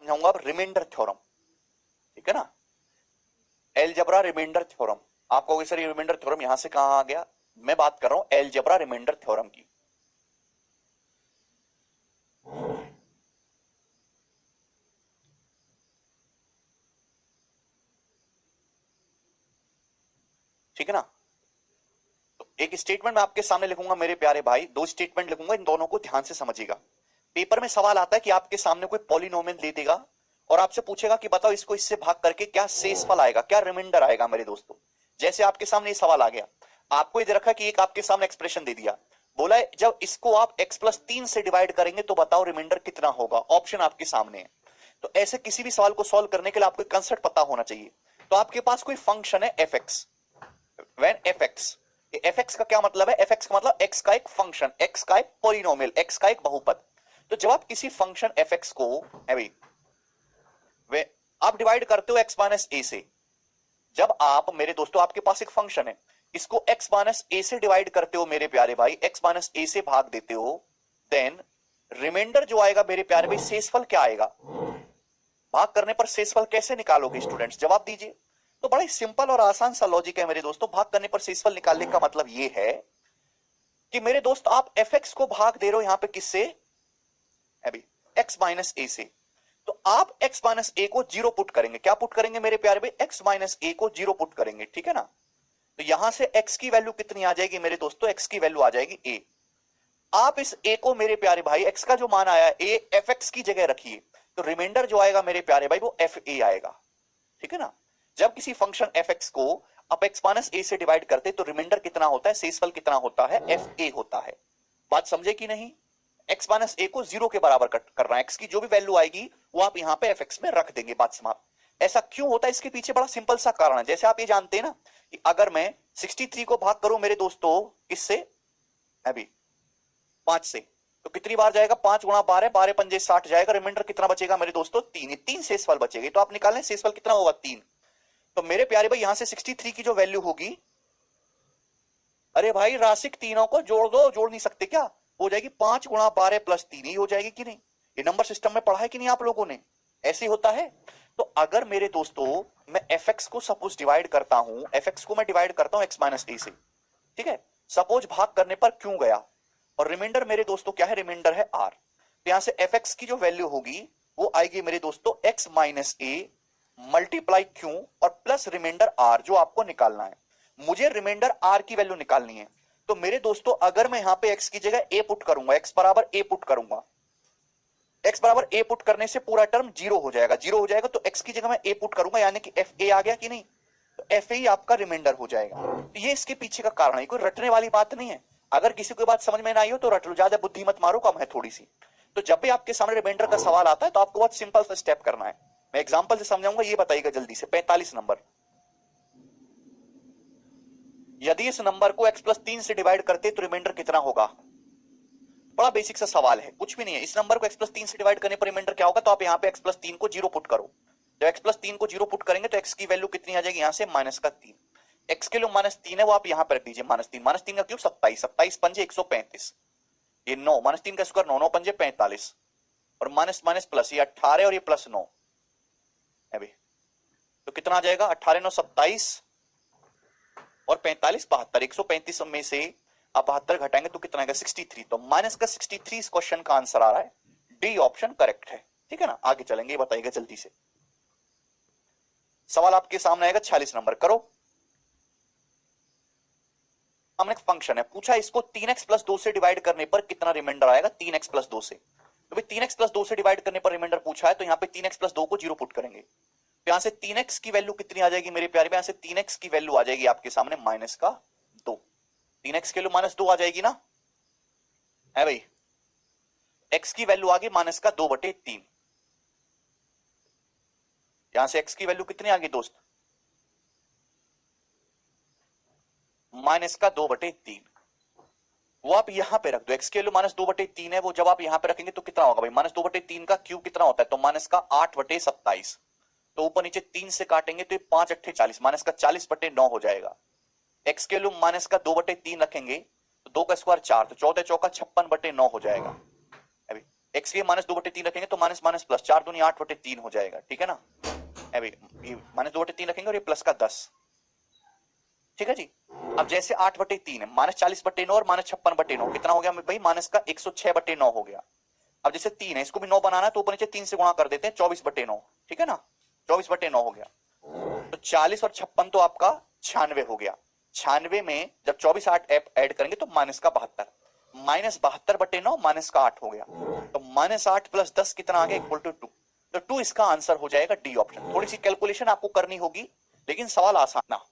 समझाऊंगा अब remainder theorem, ठीक है ना, एलजेब्रा रिमाइंडर थ्योरम। आप कहोगे सर ये रिमाइंडर थ्योरम यहां से कहां आ गया, मैं बात कर रहा हूं एलजेब्रा रिमाइंडर थ्योरम की। ठीक है ना, तो एक स्टेटमेंट मैं आपके सामने लिखूंगा मेरे प्यारे भाई, दो स्टेटमेंट लिखूंगा, इन दोनों को ध्यान से समझिएगा। पेपर में सवाल आता है कि आपके सामने कोई पॉलिनोमियल दे देगा और आपसे पूछेगा कि बताओ इसको इससे भाग करके क्या शेषफल आएगा, क्या रिमाइंडर आएगा मेरे दोस्तों। जैसे आपके सामने ये सवाल आ गया, आपको इधर रखा कि एक आपके सामने एक्सप्रेशन दे दिया, बोला है जब इसको आप x+3 से डिवाइड करेंगे तो बताओ रिमाइंडर कितना होगा, ऑप्शन आपके सामने है। तो ऐसे किसी भी सवाल को सॉल्व करने के लिए आपको कंसेप्ट पता होना चाहिए। तो आपके पास कोई फंक्शन है fx, व्हेन fx, fx का क्या मतलब है, fx का मतलब x का एक फंक्शन, x का एक पॉलिनोमियल, x का एक बहुपद। तो जब आप किसी फंक्शन fx को भाई वे आप डिवाइड करते हो x माइनस ए से, जब आप मेरे दोस्तों आपके पास एक फंक्शन है, इसको x माइनस ए से डिवाइड करते हो मेरे प्यारे भाई, x माइनस ए से भाग देते हो, देन रिमाइंडर जो आएगा मेरे प्यारे भाई, शेषफल क्या आएगा। भाग करने पर शेषफल कैसे निकालोगे स्टूडेंट्स, जवाब दीजिए। तो बड़ा ही सिंपल और आसान सा लॉजिक है मेरे दोस्तों। भाग करने पर शेषफल निकालने का मतलब यह है कि मेरे दोस्त आप fx को भाग दे रहे हो यहां पे किससे, अभी x माइनस ए से, तो आप x माइनस ए को जीरो पुट करेंगे, क्या पुट करेंगे मेरे प्यारे भाई, x माइनस ए को जीरो पुट करेंगे, ठीक है ना। तो यहां से x की वैल्यू कितनी आ जाएगी मेरे दोस्तों, x की वैल्यू आ जाएगी a। आप इस a को मेरे प्यारे भाई, x का जो मान आया a fx की जगह रखिए, तो रिमाइंडर जो आएगा मेरे प्यारे भाई वो fa आएगा, ठीक है ना। जब किसी फंक्शन fx को आप x माइनस ए से डिवाइड करते तो रिमाइंडर कितना होता है, शेषफल कितना होता है, fa होता है। बात समझे कि नहीं, x माइनस ए को जीरो के बराबर करना है, x की जो भी वैल्यू आएगी वो आप यहां पे fx में रख देंगे, बात समाप्त। ऐसा क्यों होता है, इसके पीछे बड़ा सिंपल सा कारण है। जैसे आप ये जानते हैं ना कि अगर मैं 63 को भाग करूं मेरे दोस्तों किससे, अभी 5 से, तो कितनी बार जाएगा, 5 गुणा 12, 12 पंजे 60 जाएगा, रिमाइंडर कितना बचेगा मेरे दोस्तों, 3, 3 शेषफल बचेगा। तो आप निकालें शेषफल कितना होगा, 3। तो मेरे प्यारे भाई यहां से 63 की जो वैल्यू होगी, अरे भाई राशिक तीनों को जोड़ दो, जोड़ नहीं सकते क्या, हो जाएगी 5 गुणा 12 प्लस 3 ही हो जाएगी कि नहीं। ये नंबर सिस्टम में पढ़ा है कि नहीं आप लोगों ने, ऐसे होता है। तो अगर मेरे दोस्तों मैं fx को सपोज डिवाइड करता हूं, fx को मैं डिवाइड करता हूं x माइनस ए से, ठीक है, सपोज भाग करने पर क्यों गया, और रिमाइंडर मेरे दोस्तों क्या है, रिमाइंडर है r। तो यहां से fx की जो वैल्यू होगी वो आएगी मेरे दोस्तों x minus A multiply Q और प्लस रिमाइंडर r, जो आपको निकालना है। मुझे रिमाइंडर r की वैल्यू निकालनी है। तो मेरे दोस्तों अगर मैं यहां पे x की जगह a पुट करूंगा, x बराबर a पुट करूंगा, x बराबर a पुट करने से पूरा टर्म जीरो हो जाएगा, जीरो हो जाएगा, तो x की जगह मैं a पुट करूंगा, यानी कि fa आ गया कि नहीं, तो fa ही आपका रिमाइंडर हो जाएगा। तो ये इसके पीछे का कारण है, कोई रटने वाली बात नहीं है। अगर किसी को बात समझ में ना आई हो तो रट लो, ज्यादा बुद्धि मत मारो, कम है थोड़ी सी। तो जब भी आपके सामने रिमाइंडर का सवाल आता है तो आपको बहुत सिंपल सा स्टेप करना है, मैं एग्जांपल से समझाऊंगा, ये बताइएगा जल्दी से। 45 नंबर, यदि इस नंबर को x+3 से डिवाइड करते तो रिमाइंडर कितना होगा। बड़ा बेसिक सा सवाल है, कुछ भी नहीं है। इस नंबर को x+3 से डिवाइड करने पर रिमाइंडर क्या होगा, तो आप यहाँ पे x+3 को जीरो पुट करो। जब x+3 को जीरो पुट करेंगे तो x की वैल्यू कितनी आ जाएगी, यहाँ से -3, x के लिए -3 है वो आप यहाँ पर रख दीजिए, -3, -3 का क्यूब 27, 27 पंजे 135, ये 9, -3 का स्क्वायर 9, 9 पंजे 45, और माइनस माइनस प्लस, ये 18 और ये +9 अभी, तो कितना आ जाएगा, 18 9 27 और 45 72, 135 में से आप 72 घटाएंगे तो कितना आएगा, 63। तो माइनस का 63 इस क्वेश्चन का आंसर आ रहा है, डी ऑप्शन करेक्ट है, ठीक है ना। आगे चलेंगे, ये बताइएगा जल्दी से। सवाल आपके सामने आएगा 46 नंबर, करो। हमने एक फंक्शन है पूछा, इसको 3x+2 से डिवाइड करने पर कितना रिमाइंडर आएगा, 3x+2 से। तो भाई 3x+2 से डिवाइड करने पर रिमाइंडर पूछा है, तो यहाँ पे 3x+2 को जीरो पुट करेंगे, तो यहां से 3x की वैल्यू कितनी आ जाएगी मेरे प्यारे, यहां से 3x की वैल्यू आ जाएगी आपके सामने -2, 3x की वैल्यू -2 आ जाएगी ना, है भाई, x की वैल्यू आ गई -2/3, यहां से x की वैल्यू कितनी आ गई दोस्त, -2/3, वो आप यहां पे रख दो, x की वैल्यू -2/3 है, वो जब आप यहां पे रखेंगे तो कितना होगा भाई, -2/3 का क्यूब कितना होता है, तो -8/27, तो ऊपर नीचे 3 से काटेंगे तो 5 8 40, -40/9 हो जाएगा। x के वैल्यू -2/3 रखेंगे तो 2 का स्क्वायर 4, तो 14 चौका 56/9 हो जाएगा। अभी एक्स के माइनस 2/3 रखेंगे तो माइनस माइनस प्लस, 4 दूनी 8/3 हो जाएगा, ठीक है ना। अभी माइनस 2/3 रखेंगे और ये प्लस का 10, ठीक है जी। अब जैसे 8/3 है, माइनस 40/9 और माइनस 56/9 कितना हो गया भाई, माइनस का 106/9 हो गया। अब जैसे 3 है, इसको भी 9 बनाना है तो ऊपर नीचे 3 से गुणा कर देते हैं, 24/9, ठीक है ना, 24/9 हो गया। तो 40 और 56 तो आपका 96 हो गया। 96 में जब 24 8 ऐड करेंगे तो माइनस का 72, माइनस 72/9 माइनस का 8 हो गया। तो माइनस 8 प्लस 10 कितना आ गया, इक्वल टू 2। तो 2 इसका आंसर हो जाएगा, डी ऑप्शन। थोड़ी सी कैलकुलेशन आपको करनी होगी लेकिन सवाल आसान ना।